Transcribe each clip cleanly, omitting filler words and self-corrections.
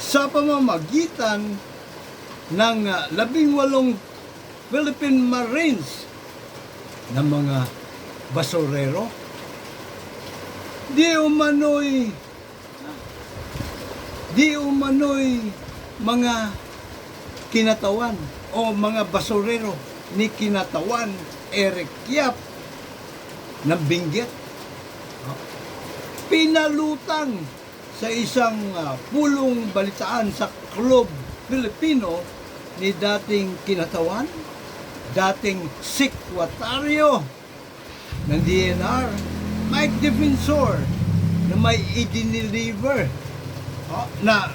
sa pamamagitan ng 18 Philippine Marines na mga basurero. Di umano'y mga kinatawan o mga basurero ni kinatawan Eric Yap ng Benguet. Pinalutang sa isang pulong balitaan sa Club Filipino ni dating kinatawan, dating sekwataryo ng DNR, Mike Defensor, na may i-deliver na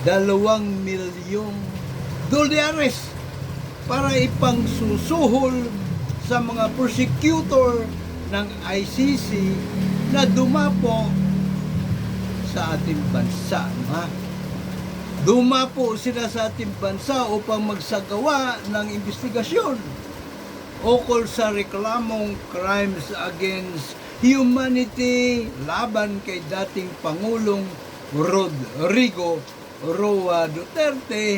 $2 milyong para ipangsusuhol sa mga prosecutor ng ICC na dumapo sa ating bansa. Dumapo sila sa ating bansa upang magsagawa ng investigasyon ukol sa reklamong crimes against humanity laban kay dating Pangulong Rodrigo Roa Duterte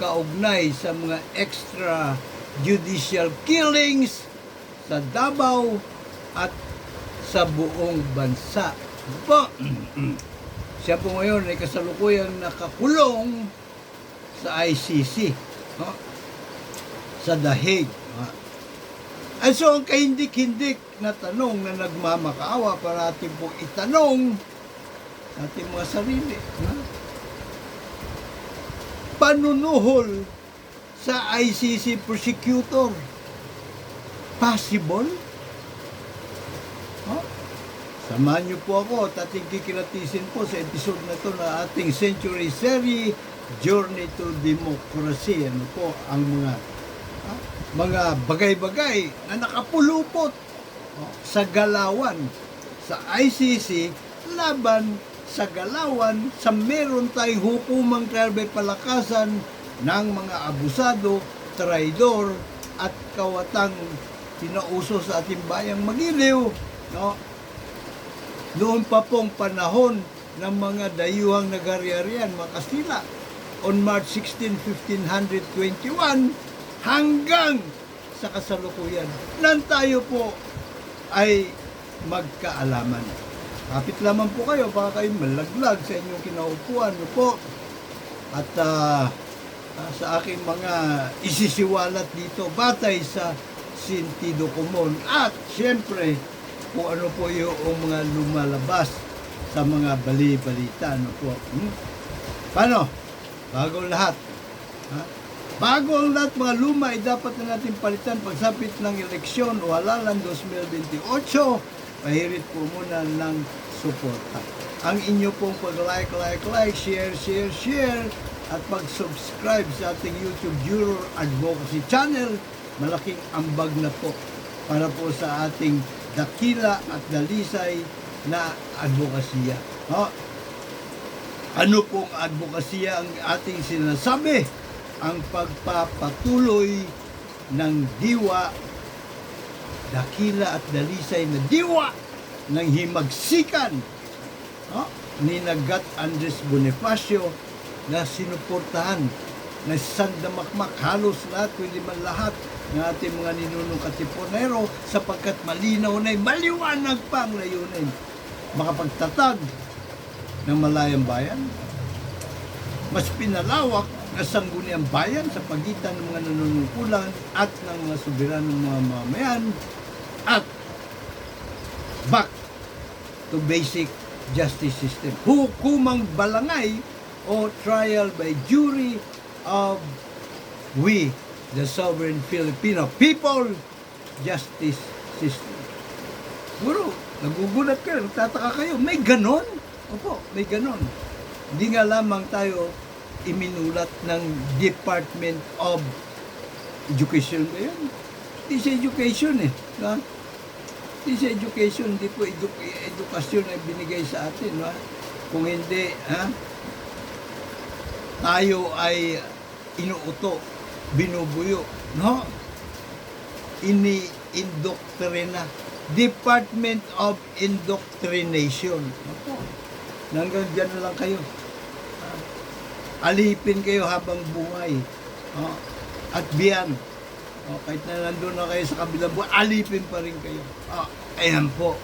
kaugnay sa mga extrajudicial killings sa Davao at sa buong bansa. Siya po ngayon ay kasalukuyang nakakulong sa ICC, sa The Hague. At so ang kahindik-hindik na tanong na nagmamakaawa para ating pong itanong sa ating mga sarili. Panunuhol sa ICC prosecutor. Possible? Samahan niyo po ako at ating kikilatisin po sa episode na ito na ating Century Series, Journey to Democracy. Ano po ang mga bagay-bagay na nakapulupot sa galawan sa ICC laban sa galawan sa meron tayong hukumang karbe palakasan ng mga abusado, traidor at kawatang pinauso sa ating bayang magiliw. Noon pa pong panahon ng mga dayuhang nagari-arian, mga Kastila, on March 16, 1521, hanggang sa kasalukuyan, nang tayo po ay magkaalaman. Kapit lamang po kayo, baka kayo malaglag sa inyong kinaupuan po. At sa aking mga isisiwalat dito, batay sa sentido komon. At siyempre, kung ano po yung mga lumalabas sa mga bali-balita. Ano po? Paano? Bago ang lahat. Bago ang lahat, mga luma ay dapat na natin palitan pagsapit ng eleksyon o halalan 2028. Pahirit po muna ng suporta. Ang inyo pong pag-like, share, at pag-subscribe sa ating YouTube Juror Advocacy Channel, malaking ambag na po para po sa ating dakila at dalisay na advokasya. Ano pong advokasya ang ating sinasabi? Ang pagpapatuloy ng diwa, dakila at dalisay na diwa ng himagsikan ni Nagat Andres Bonifacio na sinuportahan na sandamakmak halos lahat, kundi man lahat ng ating mga ninunong katipunero sapagkat malinaw na maliwanag pa ang layunin. Makapagtatag ng malayang bayan, mas pinalawak na sangguniang bayan sa pagitan ng mga nanunungkulan at ng mga soberanong mga mamayan at back to basic justice system. Hukumang balangay o trial by jury of we, the sovereign Filipino people, justice system. Siguro, nagugulat kayo, nagtataka kayo, may ganon? Opo, may ganon. Hindi nga lamang tayo iminulat ng Department of Education ba yun? Hindi sa education Hindi sa education, hindi po edukasyon na binigay sa atin. Kung hindi, tayo ay inuuto, binubuyo, Ini-indoctrina. Department of Indoctrination. Hanggang dyan na lang kayo. Alipin kayo habang buhay. At biyan. Kahit na nandun na kayo sa kabilang buhay, alipin pa rin kayo. Ayan po.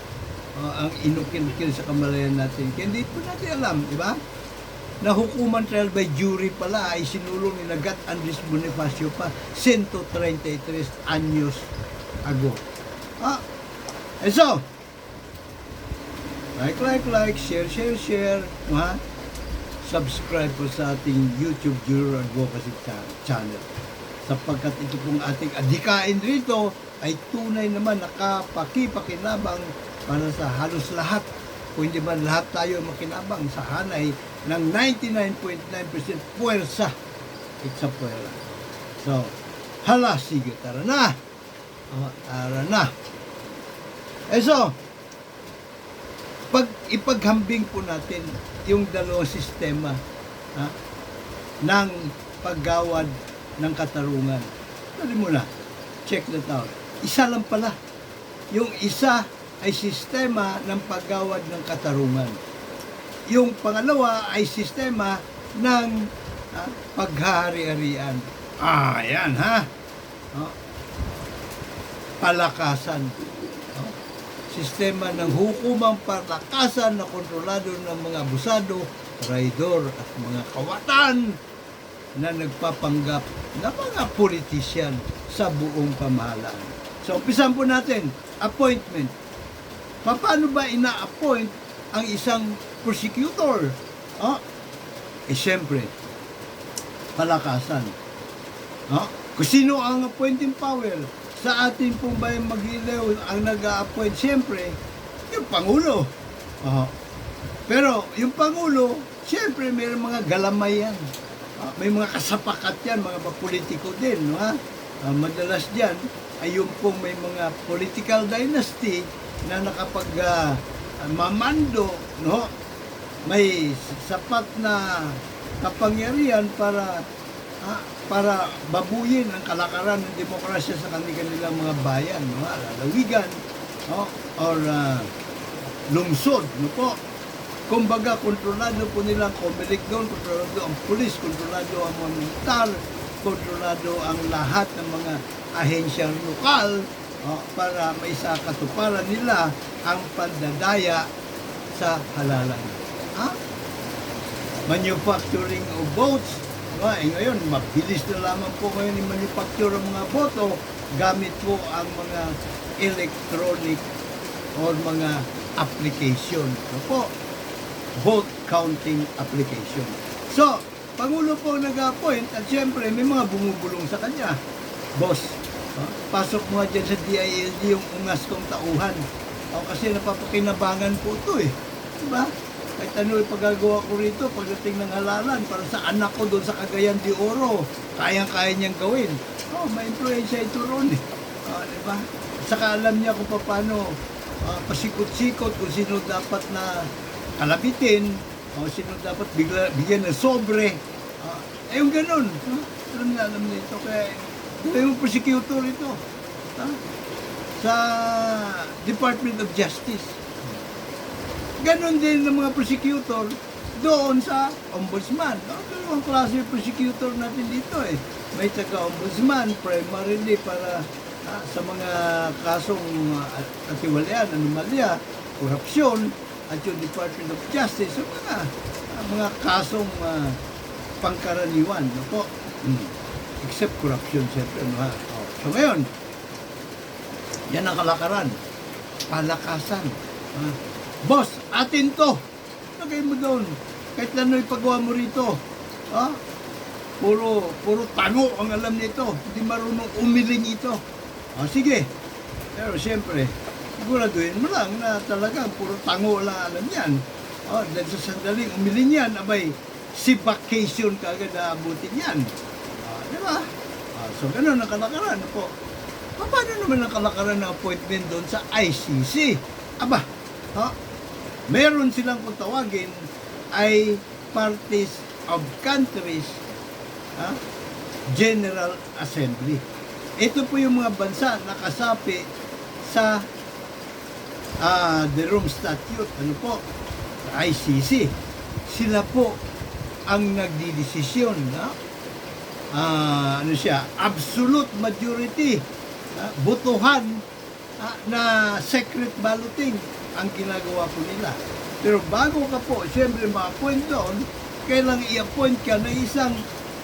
Ang inukil-kil sa kamalayan natin. Kaya hindi po natin alam, di ba? Na hukuman trial by jury pala ay sinulong ni Gat Andres Bonifacio pa 133 anyos ago. So, like, share, subscribe po sa ating YouTube Juror Advocacy channel. Sapagkat ito pong ating adhikain rito ay tunay naman nakapakipakinabang para sa halos lahat, kung hindi man lahat tayo makinabang sa hanay ng 99.9% puwersa at sa puwera. So, sige, tara na! Tara na! So, ipaghambing po natin yung dalawang sistema ng paggawad ng katarungan. Dali mo na, check that out. Isa lang pala. Yung isa ay sistema ng paggawad ng katarungan. Yung pangalawa ay sistema ng paghahari-harian. Yan palakasan. Sistema ng hukumang palakasan na kontrolado ng mga abusado, traidor at mga kawatan na nagpapanggap na mga politisyan sa buong pamahalaan. So, umpisan po natin, appointment. Paano ba ina-appoint ang isang prosecutor? Siyempre, palakasan. Kung sino ang appointing power sa atin pong bayang Mag-Ilaw ang nag-a-appoint, siyempre, yung Pangulo. Pero yung Pangulo, siyempre, may mga galamay yan. May mga kasapakat yan, mga politiko din. Madalas dyan ay yung pong may mga political dynasty na mamando, may sapat na kapangyarihan para babuyin ang kalakaran ng demokrasya sa kanilang mga bayan, lalawigan, or lungsod, Kumbaga, kontrolado po nila ang Comelec doon, kontrolado ang pulis, kontrolado ang mga militar, kontrolado ang lahat ng mga ahensyang lokal, para maisakatuparan nila ang pandadaya sa halalan. Manufacturing of votes. Ngayon, mabilis na lamang po ngayon yung manufacture ng mga boto gamit po ang mga electronic or mga application. Vote counting application. So, Pangulo po nag-appoint at siyempre may mga bumubulong sa kanya. Boss, pasok mo nga dyan sa DILG yung ungas kong tauhan. Kasi napapakinabangan po ito Diba? Kahit ano yung pagagawa ko rito pagdating ng halalan para sa anak ko doon sa Cagayan de Oro, kayang-kaya niyang gawin. May influensya ito roon diba? Saka alam niya kung paano pasikot-sikot kung sino dapat na kalabitin, sino dapat bigyan ng sobre. Yung ganun. Alam niya ito. Kaya yung prosecutor ito. Sa Department of Justice. Ganon din ng mga prosecutor doon sa ombudsman. Dalawang klase yung prosecutor natin dito May taga-ombudsman primarily para sa mga kasong katiwalian, anomalya, korupsyon, at yung Department of Justice sa mga kasong pangkaraniwan. Except corruption, siyempre. So ngayon, yan ang kalakaran. Palakasan. Boss, atin to. Lagay mo doon. Kahit ano ipagawa mo rito. Puro tango ang alam nito. Hindi marunong umiling ito. Sige. Pero siyempre, siguraduhin mo lang na talagang puro tango lang alam yan. Dahil sa sandaling umiling yan, si vacation kagad na abutin yan. Diba? So, ganun ang kalakaran po. Paano naman ang kalakaran ng appointment doon sa ICC? Meron silang kung tawagin ay Parties of Countries General Assembly. Ito po yung mga bansa na kasapi sa the Rome Statute. ICC. Sila po ang nagdidesisyon, no? Ano siya, absolute majority, botohan na secret balloting ang ginagawa po nila. Pero bago ka po, siyempre ma-appoint doon, kailangan i-appoint ka ng isang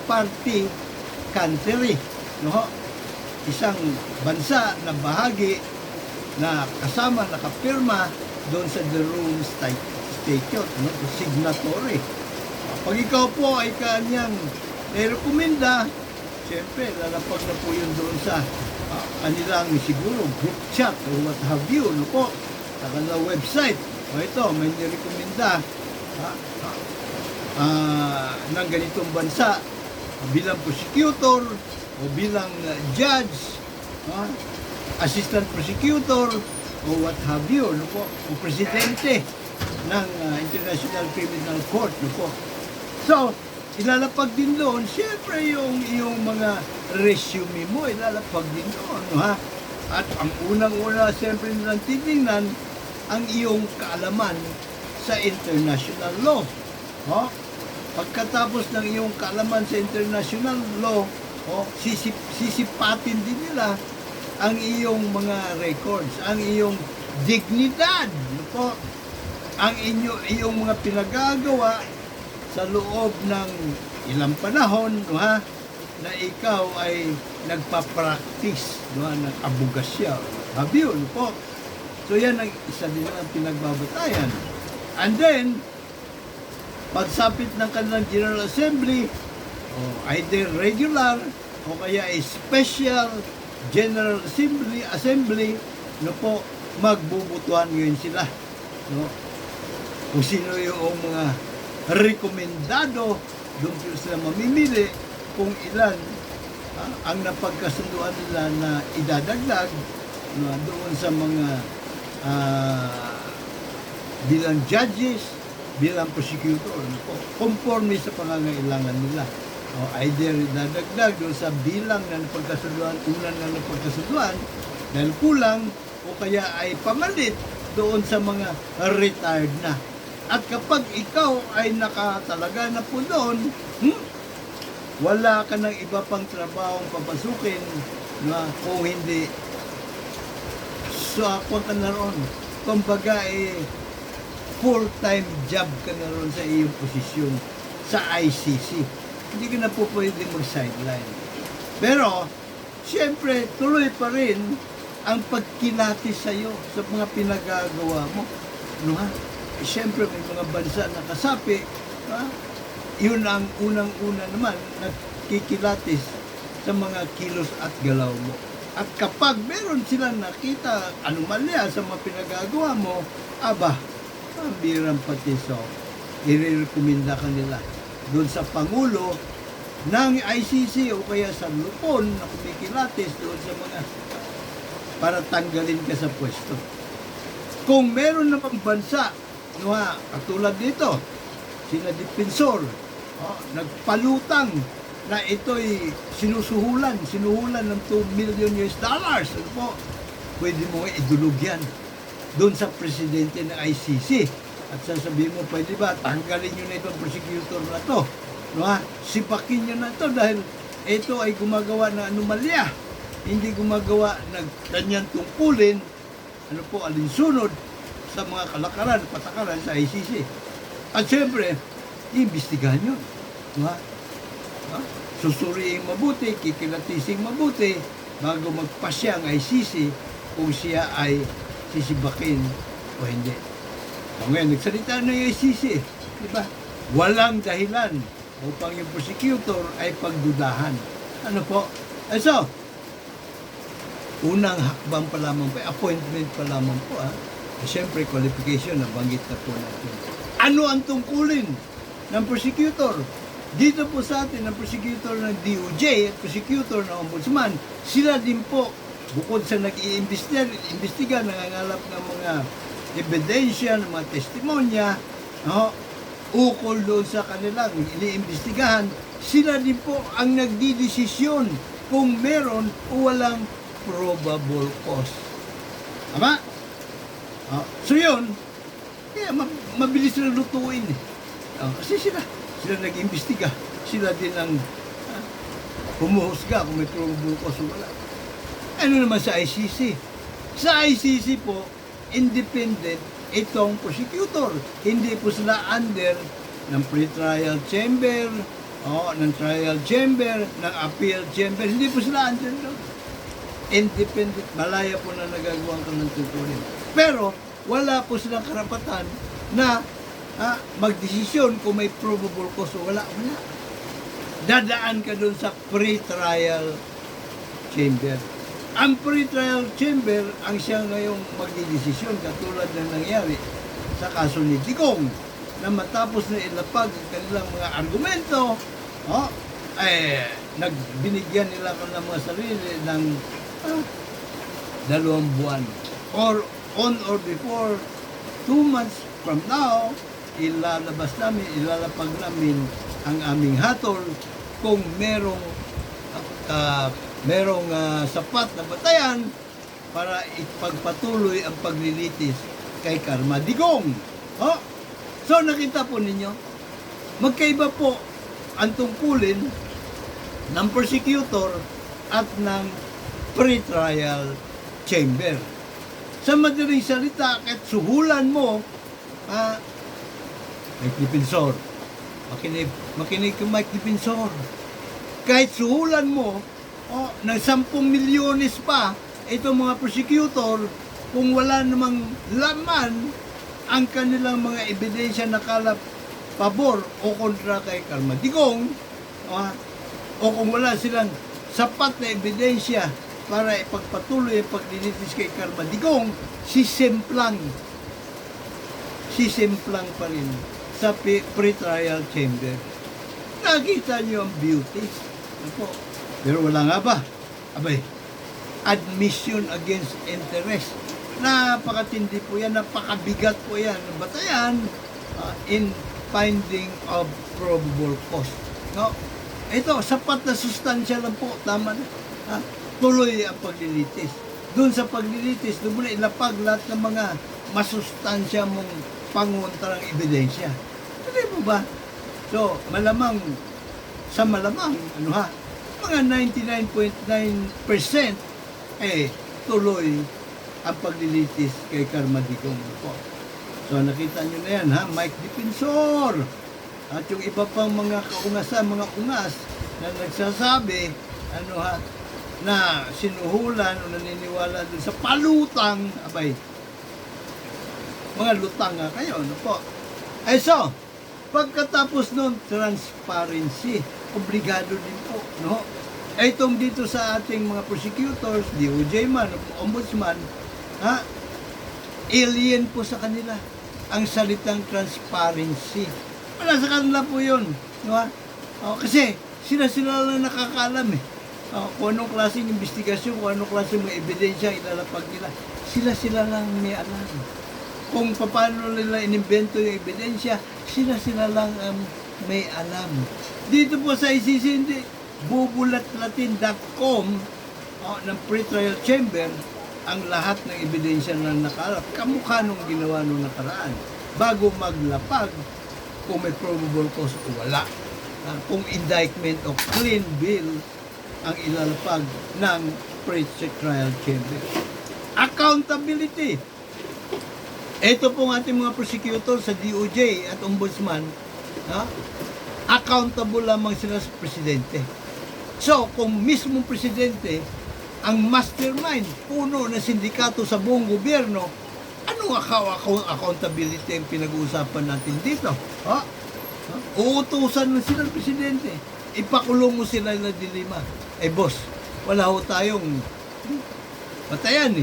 party country, no? Isang bansa na bahagi na kasama, nakapirma doon sa the Rome Statute, no? Signatory. Pag ikaw po ay kanyang rekomenda, siyempre lalapag na po yun doon sa kanilang siguro group chat or what have you, no po, sa kanilang website. O ito, may nirekomenda ng ganitong bansa bilang prosecutor o bilang judge, assistant prosecutor o what have you, no po, o presidente ng International Criminal Court, no po. So, ilalapag din doon, siyempre yung mga resume mo, ilalapag din doon, no, ha? At ang unang-una, siyempre nilang titingnan ang iyong kaalaman sa international law. Oh? Pagkatapos ng iyong kaalaman sa international law, sisipatin din nila ang iyong mga records, ang iyong dignidad, no po? Ang iyong mga pinagagawa sa loob ng ilang panahon, no, ha, na ikaw ay nagpa-practice, no, ng abogasya, habyo, no po. So yan ang isa din ang pinagbabatayan. And then, pagsapit ng kanilang General Assembly, either regular o kaya ay special General Assembly, no po, magbubutuhan ngayon sila, no? Kung sino yung mga rekomendado, doon sila mamimili kung ilan ang napagkasunduan nila na idadagdag, no, doon sa mga bilang judges, bilang prosecutor, no po, conforme sa pangangailangan nila. Either idadagdag doon sa bilang na napagkasunduan, unan na napagkasunduan, dahil kulang, o kaya ay pamalit doon sa mga retired na. At kapag ikaw ay nakatalaga na po doon, wala ka ng iba pang trabahong papasukin na kung hindi ako ka na ron. Kumbaga full-time job ka na ron sa iyong posisyon sa ICC. Hindi ka na po pwede mag-sideline. Pero, siyempre, tuloy pa rin ang pagkilatis sa'yo sa mga pinagagawa mo. No, ha? Siyempre, may mga bansa na kasapi, ha? Yun ang unang-una naman nagkikilatis sa mga kilos at galaw mo. At kapag meron silang nakita anomalya sa mga pinagagawa mo, aba, ang birang pati, so irerekomenda ka nila doon sa Pangulo ng ICC o kaya sa lupon na kumikilatis doon sa mga para tanggalin ka sa pwesto. Kung meron namang bansa, no, ha, katulad dito, sina Dipensor, nagpalutang na ito'y sinuhulan ng $2 million. Ano po? Pwede mo idulog yan doon sa presidente ng ICC. At sasabihin mo, pwede ba, tanggalin nyo na itong prosecutor na to. No, ha? Sipakin nyo na to dahil ito ay gumagawa ng anomalya. Hindi gumagawa ng kanyang tungkulin, ano po, alinsunod sa mga kalakaran, patakaran sa ICC. At siyempre, iimbestigahan yun. No, ha? Susuriing mabuti, kikilatising mabuti bago magpasya ang ICC kung siya ay sisibakin o hindi. O ngayon, nagsalita na yung ICC, di ba? Walang dahilan upang yung prosecutor ay pagdudahan. Ano po? So, unang hakbang pa lamang po, appointment pa lamang po, siyempre, qualification, nabanggit na po natin. Ano ang tungkulin ng prosecutor? Dito po sa atin, ang prosecutor ng DOJ at prosecutor ng Ombudsman, sila din po, bukod sa nag-iimbestiga, nangangalap ng mga ebidensya, ng mga testimonya, ukol doon sa kanilang iniimbestigahan, sila din po ang nagdidesisyon kung meron o walang probable cause. Tama? So yun, Kaya mabilis na lutuin eh. Kasi sila nag-imbestiga. Sila din ang humuhusga kung may probable cause o wala. Ano naman sa ICC? Sa ICC po, independent itong prosecutor. Hindi po sila under ng pre-trial chamber, ng trial chamber, ng appeal chamber. Hindi po sila under doon. Independent, malaya po na nagagawa ka ng tungkulin. Pero, wala po silang karapatan na magdesisyon kung may probable cause o wala. Dadaan ka doon sa pre-trial chamber. Ang pre-trial chamber ang siya ngayong magdidesisyon katulad ng nangyari sa kaso ni Digong na matapos na ilapag ang kanilang mga argumento, nagbinigyan nila ng mga sarili ng 2 buwan or on or before 2 months from now, ilalapag namin ang aming hatol kung merong sapat na batayan para ipagpatuloy ang paglilitis kay Karma Digong. So nakita po ninyo, magkaiba po ang tungkulin ng prosecutor at ng pre-trial chamber. Sa madaling salita, kahit suhulan mo, Mike Defensor, makinig ka Mike Defensor, kahit suhulan mo, ng 10 milyones pa, itong mga prosecutor, kung wala namang laman ang kanilang mga ebidensya na kalap pabor o kontra kay Karma Digong, o kung wala silang sapat na ebidensya para ipagpatuloy ang paglilitis kay Karma Digong, sisimplang pa rin sa pre-trial chamber. Nakita niyo ang beauty. Pero wala nga ba? Admission against interest. Napakatindi po yan, napakabigat po yan. Batayan in finding of probable cause. Ito, sapat na sustansya lang po, tama na. Tuloy ang paglilitis. Doon sa paglilitis, doon mo na ilapag lahat ng mga masustansya mong pangontrang ebidensya. Hindi mo ba? So, malamang, mga 99.9% tuloy ang paglilitis kay Karma Digong po. So, nakita nyo na yan, Mike Defensor. At yung iba pang mga mga ungas na nagsasabi, na sinuhulan o naniniwala dun sa palutang, mga lutang nga kayo, po. So, pagkatapos nun, transparency, obligado din po, itong dito sa ating mga prosecutors, DOJ man, ombudsman, alien po sa kanila ang salitang transparency. Wala sa kanila po yun. Kasi sila lang nakakaalam kung anong klaseng investigasyon, kung anong klaseng mga ebidensya ilalapag nila. Sila lang may alam. Kung paano nila inimbento yung ebidensya, sila lang may alam. Dito po sa ICC, hindi. bubulatlatin.com ng pre-trial chamber ang lahat ng ebidensya na nakalap. Kamukha nung ginawa nung nakaraan. Bago maglapag kung may probable cause o wala. Kung indictment o clean bill ang ilalapag ng pre-trial chamber. Accountability. Ito pong ating mga prosecutor sa DOJ at Ombudsman, accountable lamang sila sa presidente. So, kung mismong presidente ang mastermind, puno na sindikato sa buong gobyerno, anong accountability ang pinag-uusapan natin dito? Uutusan na sila ng presidente. Ipakulong mo sila na dilima. Boss, wala ho tayong batayan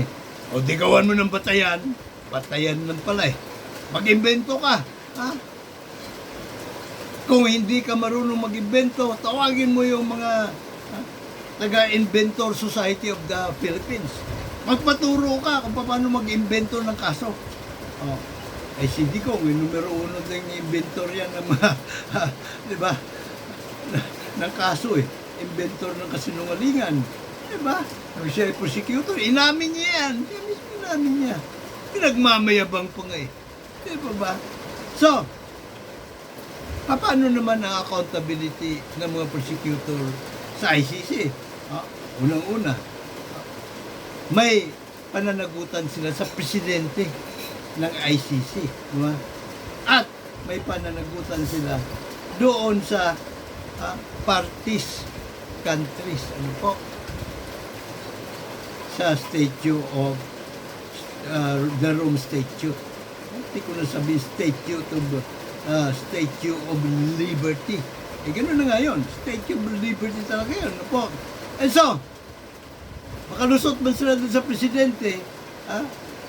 O di gawan mo ng batayan, batayan lang pala Mag-imbento ka. Kung hindi ka marunong mag-imbento, tawagin mo yung mga taga-inventor Society of the Philippines. Magpaturo ka kung paano mag-imbento ng kaso. Si Digong, yung numero 1 ng inventor yan ng mga, di ba? Ng kaso inventor ng kasinungalingan. Di ba? Siya ay prosecutor, inamin niya yan. Siya mismo inamin niya. Pinagmamayabang pa nga Di ba ba? So, paano naman ang accountability ng mga prosecutor sa ICC? Unang-una, may pananagutan sila sa presidente ng ICC. Di ba? At may pananagutan sila doon sa parties, countries. Ano po? Sa statue of the Rome Statute. Hindi ko na sabihin Statue of Liberty. Gano'n na nga yun. Statue of Liberty talaga yun. Ano po? And so, makalusot man sila doon sa presidente,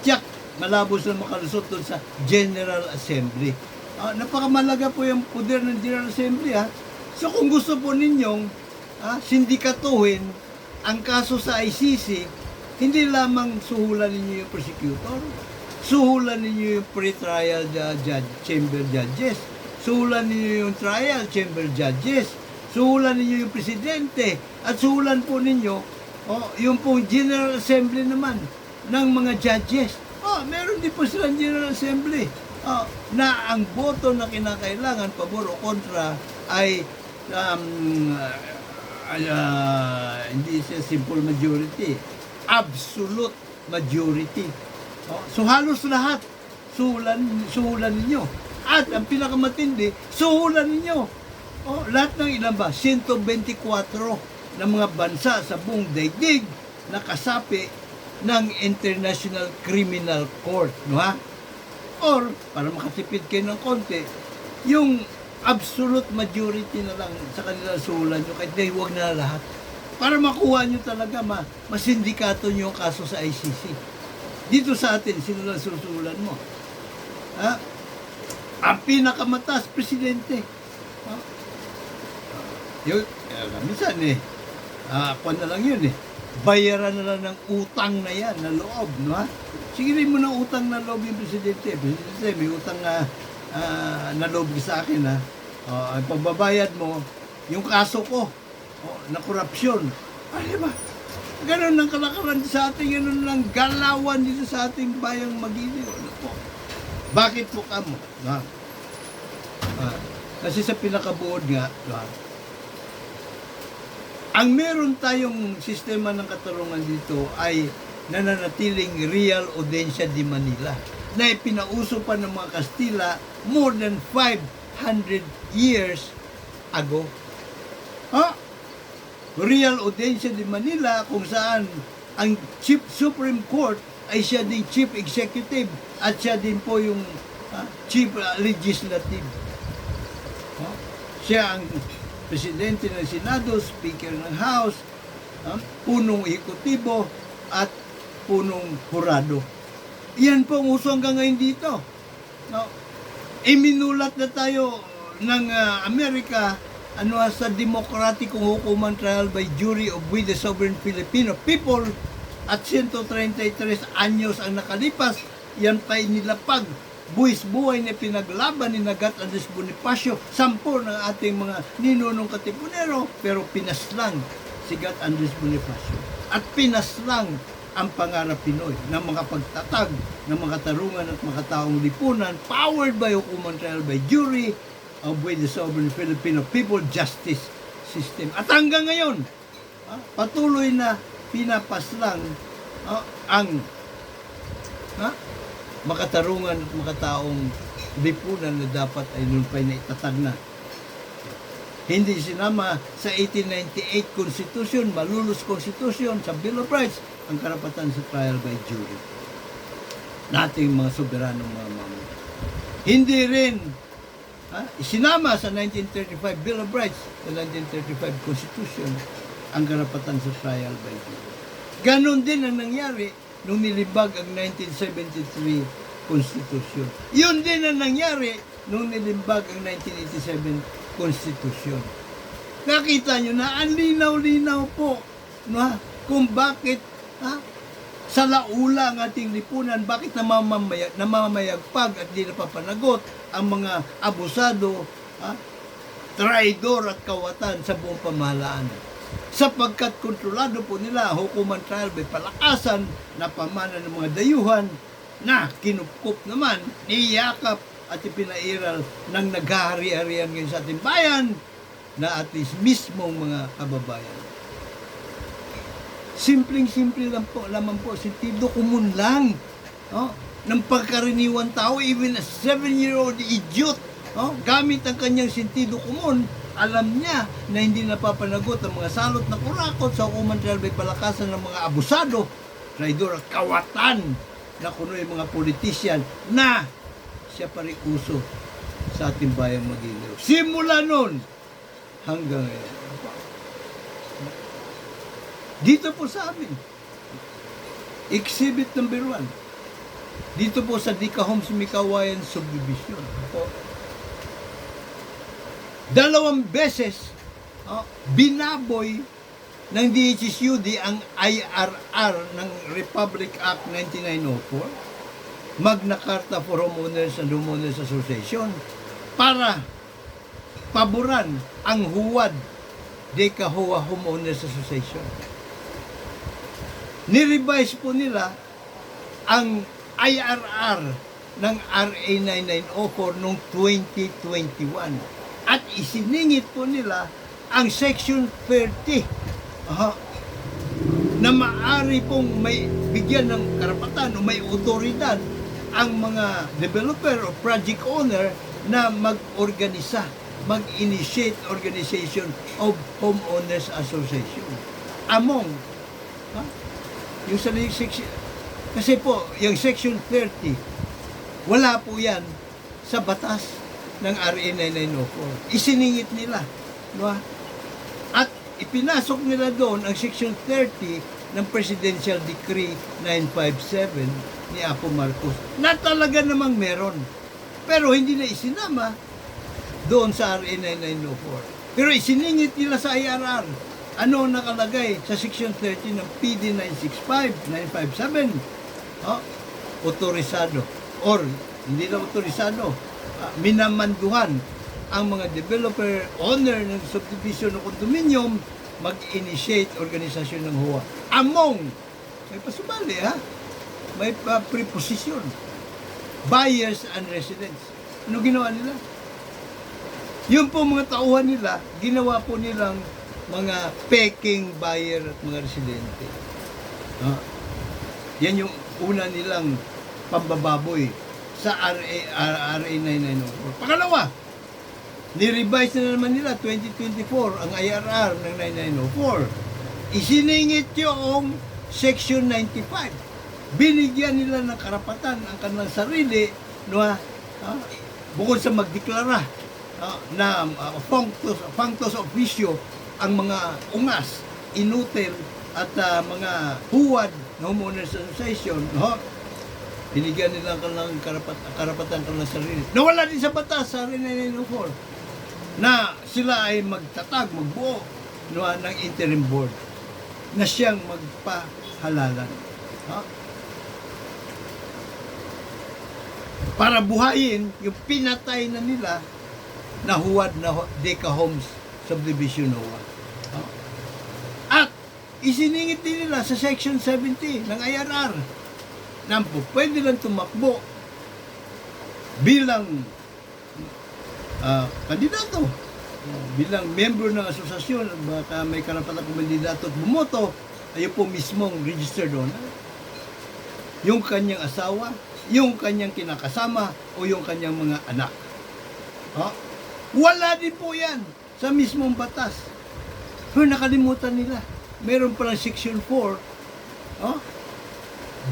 tiyak, malabo sila makalusot doon sa General Assembly. Napakamalaga po yung poder ng General Assembly. So kung gusto po ninyong sindikatuhin ang kaso sa ICC, hindi lamang suhulan ninyo yung prosecutor, suhulan ninyo yung pre-trial chamber judges, suhulan ninyo yung trial chamber judges, suhulan ninyo yung presidente, at suhulan po ninyo yung pong General Assembly naman ng mga judges. Meron din po silang General Assembly na ang boto na kinakailangan, pabor o kontra, ay hindi siya simple majority, absolute majority. So halos lahat suhulan ninyo. At ang pinakamatindi, suhulan ninyo. Lahat ng ilan ba? 124 ng mga bansa sa buong daigdig na kasapi ng International Criminal Court, no ha? Or, para makatipid kayo ng konti, yung absolute majority na lang sa kanila suhulan nyo, kahit di huwag na lahat. Para makuha nyo talaga, masindikato nyo yung kaso sa ICC. Dito sa atin, sino lang susuhulan mo? Ang pinakamataas, presidente. Yun, minsan ako na lang yun bayaran na lang ng utang na yan, na loob, no ha? Sige rin mo ng utang na loob yung presidente. Presidente, may utang na loob sa akin, ang pagbabayad mo, yung kaso ko, na korupsyon. Diba? Ganon ang kalakaran sa ating, ganon lang galawan dito sa ating bayang Magiliw. Ano po? Bakit po kamo? Kasi sa pinakabuod nga, ang meron tayong sistema ng katarungan dito ay nananatiling Real Audiencia de Manila na ipinauso pa ng mga Kastila more than 500 years ago. Real Audiencia de Manila kung saan ang Chief Supreme Court ay siya din Chief Executive at siya din po yung Chief Legislative. Siya ang Presidente ng Senado, Speaker ng House, punong ehekutibo at punong hurado. Iyan po ang uso hanggang ngayon dito. Iminulat na tayo ng Amerika sa demokratikong hukuman trial by jury of we the sovereign Filipino people at 133 anyos ang nakalipas, yan pa inilapag. Buwis buhay na pinaglaban ni Nagat Andres Bonifacio, 10 ng ating mga ninunong katipunero, pero pinaslang si Gat Andres Bonifacio. At pinaslang ang pangarap Pinoy ng mga pagtatag ng mga tarungan at mga taong lipunan powered by hukuman trial by jury of the sovereign Filipino people justice system. At hanggang ngayon, patuloy na pinapaslang ang makatarungan at makataong lipunan na dapat ay noon pa'y naitatag na. Hindi sinama sa 1898 Constitution, malulus Constitution, sa Bill of Rights, ang karapatan sa trial by jury. Nating mga soberanong mga mamamayan. Hindi rin isinama sa 1935 Bill of Rights, sa 1935 Constitution, ang karapatan sa trial by jury. Ganon din ang nangyari nung nilibag ang 1973 Constitution. Yun din ang nangyari nung nilimbag ang 1987 Constitution. Nakita nyo na ang linaw-linaw po kung bakit sa laula ang ating lipunan, bakit namamayagpag at di napapanagot ang mga abusado, traidor at kawatan sa buong pamahalaan. Sapagkat kontrolado po nila hukuman trial by palakasan na pamana ng mga dayuhan na kinupkup naman, niyakap at ipinairal ng naghahari-harian ngayon sa ating bayan na at least mismong mga kababayan. Simpleng-simple lang po, lamang po, sentido común lang. Oh, ng pagkaraniwan tao, even a 7-year-old idiot, gamit ang kanyang sentido común, alam niya na hindi napapanagot ang mga salot na kurakot sa hukuman dahil may palakasan ng mga abusado, traidor at kawatan na kuno yung mga politisyan na siya pa rin uso sa ating bayang Magiliw. Simula nun hanggang ngayon. Dito po sa amin, exhibit number 1. Dito po sa Dika Homes Mikawayan Subdivision. Dalawang beses binaboy ng DHSUD ang IRR ng Republic Act 1904, Magna Carta for Homeowners and Homeowners Association, para paboran ang HUAD, Deka Hoa Homeowners Association. Nirevise po nila ang IRR ng RA 9904 noong 2021 at isiningit po nila ang Section 30 na maaari pong may bigyan ng karapatan o may otoridad ang mga developer o project owner na mag-organisa, mag-initiate organization of homeowners association. Among yung sa section, kasi po yung Section 30 wala po yan sa batas ng RA 9904. Isiningit nila, no? At ipinasok nila doon ang Section 30 ng Presidential Decree 957 ni Apo Marcos na talaga namang meron. Pero hindi na isinama doon sa RA 9904. Pero isiningit nila sa IRR. Ano nakalagay sa Section 30 ng PD 965, 957? Otorisado. Or, hindi na otorisado. Minamanduhan ang mga developer, owner ng subdivision o condominium mag-initiate organisasyon ng HOA. Among, may pasumali may preposition, buyers and residents. Ano ginawa nila? Yung po mga tauhan nila, ginawa po nilang mga peking buyer at mga residente. Yan yung una nilang pambababoy sa RA 9904. Pangalawa, ni-revise na naman nila 2024 ang IRR ng 9904. Isiningit yung Section 95. Binigyan nila ng karapatan ang kanilang sarili, no, bukod sa magdeklara na functos officio ang mga ungas, inutil at mga huwad ng homeowners association, no? Binigyan nila ang karapatan kanilang sarili. Nawala din sa batas sa RA 9904 na sila ay magtatag, magbuo, no, ng interim board na siyang magpahalalan. Para buhayin yung pinatay na nila na huwad na Deka Homes Subdivision HOA. At isiningit din nila sa Section 70 ng IRR na pwede lang tumakbo bilang kandidato, bilang member ng asosasyon, baka may karapatan kong kandidato at bumoto, ayun po mismong registered owner, yung kanyang asawa, yung kanyang kinakasama, o yung kanyang mga anak. Wala din po yan sa mismong batas. Pero nakalimutan nila. Meron palang Section 4,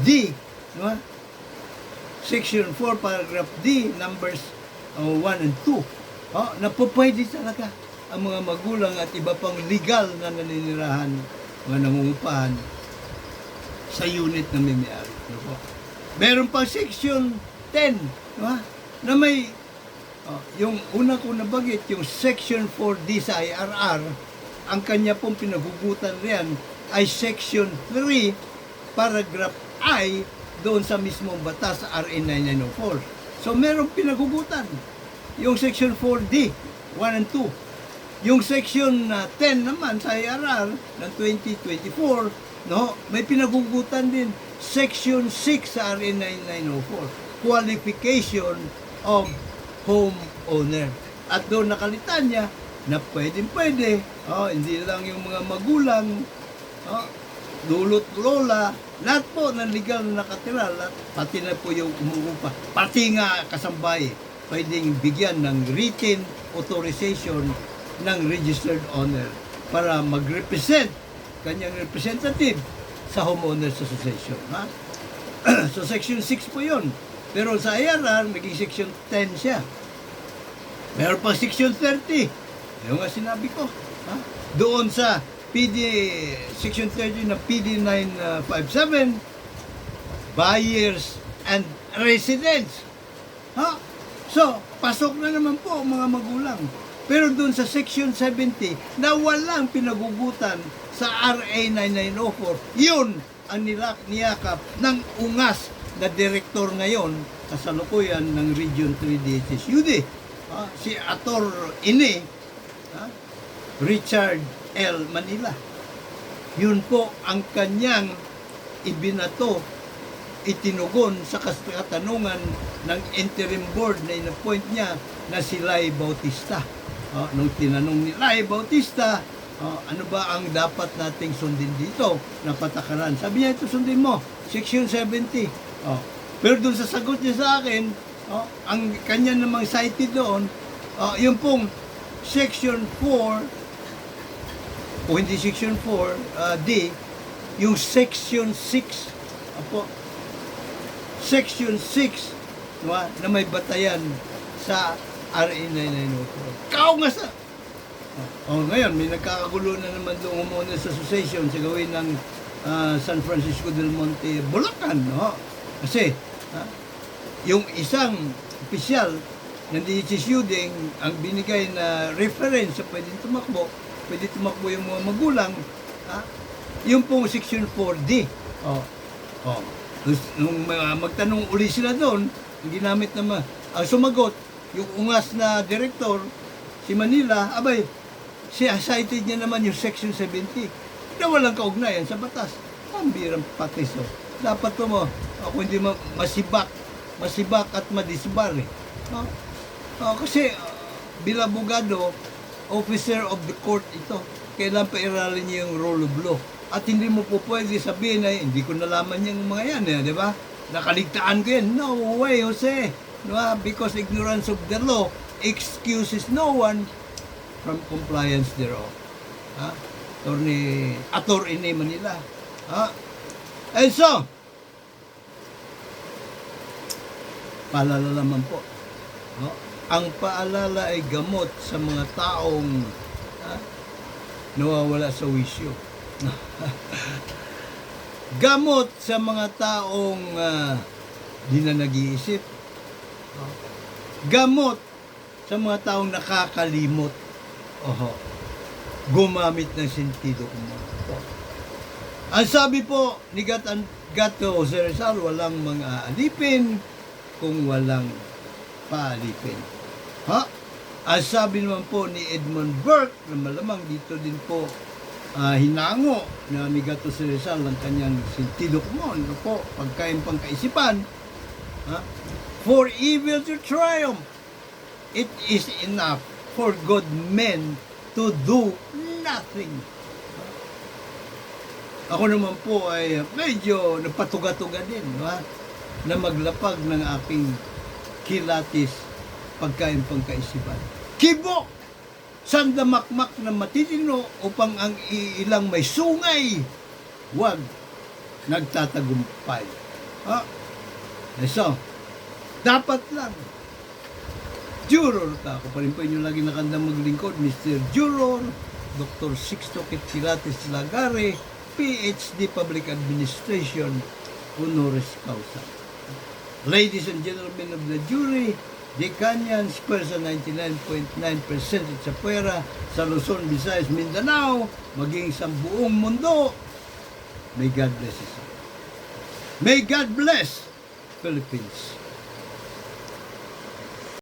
D, no? Section 4, paragraph D, numbers 1 and 2, na po pwede talaga ang mga magulang at iba pang legal na naninirahan, mga nangungupahan sa unit na may-ari. Meron pang Section 10, na may yung una ko nabanggit, yung Section 4D sa IRR, ang kanya pong pinagugutan riyan ay Section 3, paragraph I, doon sa mismong batas sa RA 9904. So, merong pinagugutan. Yung Section 4D, 1 and 2. Yung Section 10 naman sa IRR ng 2024, no, may pinagugutan din Section 6 sa RA 9904, qualification of homeowner. At doon nakalitan niya na pwede, hindi lang yung mga magulang, lolo't lola, lahat po ng legal na nakatira, pati na po yung umuupa, pati nga kasambahay, pwedeng bigyan ng written authorization ng registered owner para mag-represent kanyang representative sa homeowners association. Ha? So section 6 po yun. Pero sa IRR, naging section 10 siya. Meron pa section 30. Yung nga sinabi ko. Ha? Doon sa section 30 na PD 957, buyers and residents. Ha? So, pasok na naman po mga magulang. Pero doon sa section 70 na walang pinagugutan sa RA 9904, yun ang niyakap ng ungas na direktor ngayon kasalukuyan ng Region 3 DHSUD. Si Ator Ine, Richard L. Manila. Yun po ang kanyang ibinato, itinugon sa katanungan ng interim board na in-appoint niya na si Lai Bautista. Nung tinanong ni Lai Bautista, ano ba ang dapat nating sundin dito na patakaran? Sabi niya, ito sundin mo, section 70. Pero doon sa sagot niya sa akin, ang kanya namang cited doon, yung pong section 4, o hindi section 4, D, yung section 6, section 6, na may batayan sa RA 9904. Kao nga sa... ngayon, may nagkakagulo na naman doon Homeowners Association sa gawin ng San Francisco del Monte, Bulacan. Kasi, yung isang opisyal ng DHSUD ang binigay na reference sa pwede tumakbo yung mga magulang, yung pong section 4D. Nung magtanong uli sila doon, ang ginamit naman, ang sumagot, yung ungas na director, si Manila, cited niya naman yung section 70 na walang kaugnayan sa batas. Pambirang patis. Dapat po mo, kung hindi masibak at madisbar. Kasi bilang abogado, officer of the court ito, kailan pa iralin niya yung rule of law. At hindi mo po pwede sabihin na hindi ko nalaman yung mga yan, di ba? Nakaligtaan ko yan. No way, Jose. Because ignorance of the law excuses no one from compliance thereof. Ator Ine Manila. And so, paalala naman po. Ang paalala ay gamot sa mga taong nawawala sa wisyo. Gamot sa mga taong di na nag-iisip. Gamot sa mga taong nakakalimot. Gumamit ng sentido umano. Ang sabi po ni Gato Jose Rizal, walang mga alipin kung walang paalipin. Ang sabi naman po ni Edmund Burke, na malamang dito din po hinango na ni Gato Jose Rizal ang kanyang sentido umano po, pagkain pangkaisipan. For evil to triumph, it is enough for good men to do nothing. Ako naman po ay medyo napatuga-tuga din, na maglapag ng aking kilatis pagkain pangkaisipan. Kibo! Sandamakmak na matitino upang ang ilang may sungay, wag nagtatagumpay. So, dapat lang. Juror ka. Ako pa rin po inyo lagi nakandang maglingkod, Mr. Juror, Dr. Sixto Kitkilatis Lagare, PhD Public Administration, honoris causa. Ladies and gentlemen of the jury, Decanians, Pwersa 99.9% at sa Puera, sa Luzon, Visayas, Mindanao, maging sa buong mundo, may God bless us. May God bless Philippines.